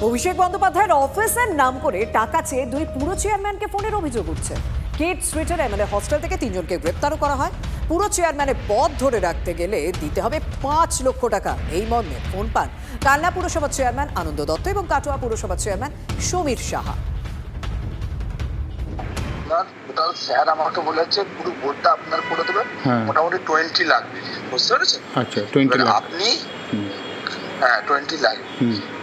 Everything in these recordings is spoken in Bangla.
অভিষেক বন্দ্যোপাধ্যায়ের অফিসের নাম করে টাকা চেয়ে দুই পুরো চেয়ারম্যানকে ফোনের অভিযোগ উঠছে। কিড স্ট্রিটের এমএলএ হস্টেল থেকে 3 জনকে গ্রেপ্তারও করা হয়। পুরো চেয়ারম্যানের পদ ধরে রাখতে গেলে দিতে হবে 5 লক্ষ টাকা, এই মর্মে ফোন পান কালনা পুরসভার চেয়ারম্যান আনন্দ দত্ত এবং কাটোয়া পুরসভার চেয়ারম্যান সমীর সাহা। স্যার আমাকে বলেছে পুরো বোর্ডটা আপনার করে দেবেন, মোটামুটি 20 লাখ, বুঝতে পেরেছেন? আচ্ছা, 20 লাখ আপনি? হ্যাঁ, 20 লাখ।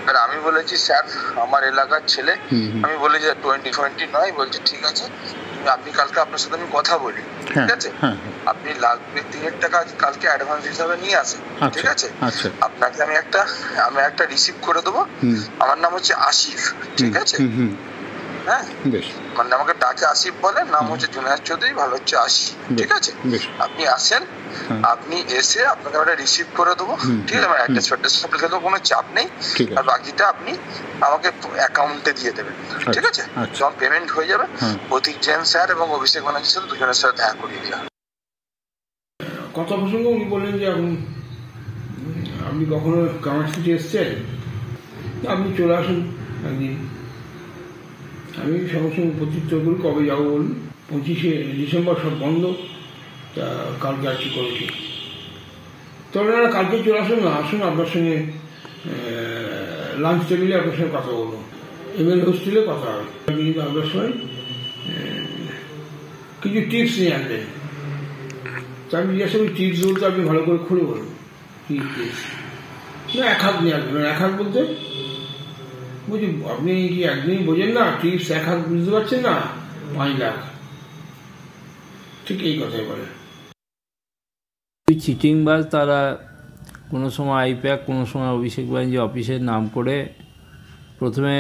আর আমি বলেছি স্যার আমার এলাকার ছেলে, আমি বলি যে 20 নয়, বলছে ঠিক আছে আপনি কালকে আপনার সাথে আমি কথা বলি, ঠিক আছে? আপনি লাগবে 3 টাকা কালকে অ্যাডভান্স হিসাবে নিয়ে আসেন, ঠিক আছে? আপনাকে আমি একটা রিসিভ করে দেবো। আমার নাম হচ্ছে আসিফ, ঠিক আছে? হ্যাঁ, মানে আমাকে ডাকে আসিফ বলে, নাম হচ্ছে জুনায়েদ চৌধুরী, ভালো হচ্ছে আসিফ, ঠিক আছে? আপনি আসেন, আপনি এসে আপনাকে একটা রিসিভ করে দেবো, ঠিক আছে? আমার অ্যাড্রেস কোনো চাপ নেই, আর বাকিটা আপনি আমাকে অ্যাকাউন্টে দিয়ে দেবেন, ঠিক আছে? যখন পেমেন্ট হয়ে যাবে প্রতীক জৈন স্যার এবং অভিষেক ব্যানার্জির সাথে দুজনের সাথে দেখা করিয়ে দেওয়া। কথা প্রসঙ্গে উনি বললেন যে আপনি কখনো কামারহাটি এসছেন, আপনি চলে আসুন একদিন। আমি সঙ্গে সঙ্গে প্রতিষ্ঠা করি কবে যাবো বলুন। 25শে ডিসেম্বর সব বন্ধ, তা কালকে আর কি করেছি। তবে না, কালকে চলে আসুন না, আসুন আপনার সঙ্গে লাঞ্চ টেবিলে আপনার সঙ্গে কথা বলবো, এমএলএ হোস্টেলে কথা হবে। কিন্তু আপনার সঙ্গে কিছু টিপস নিয়ে আসবেন। তা আমি জিজ্ঞাসা করি টিপস বলতে আপনি ভালো করে খুলে বলুন কি টিপস। না, 1 হাত নিয়ে আসবেন। 1 হাত বলতে বুঝি আপনি কি একদিনই বোঝেন না? টিপস 1 হাত বুঝতে পারছেন না? 5 লাখ, ঠিক এই কথাই বলে। চিটিংবাজ তারা কোনো সময় আইপ্যাক, কোনো সময় অভিষেক ব্যানার্জি অফিসের নাম করে প্রথমে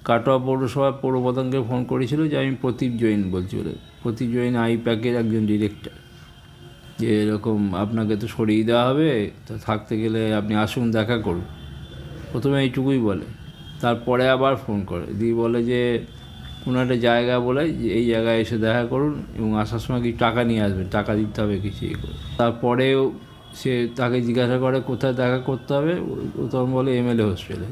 কাটোয়া পৌরসভার পৌরপ্রধানকে ফোন করেছিল যে আমি প্রতীক জৈন বলছি বলে। প্রতীক জৈন আইপ্যাকের একজন ডিরেক্টর, যে এরকম আপনাকে তো সরিয়ে দেওয়া হবে, তো থাকতে গেলে আপনি আসুন দেখা করুন। প্রথমে এইটুকুই বলে, তারপরে আবার ফোন করে দিয়ে বলে যে কোনো একটা জায়গা বলে যে এই জায়গায় এসে দেখা করুন এবং আসার সময় কিছু টাকা নিয়ে আসবেন, টাকা দিতে হবে কিছু ইয়ে করে। তারপরেও সে তাকে জিজ্ঞাসা করে কোথায় দেখা করতে হবে, ও তখন বলে এমএলএ হোস্টেলে।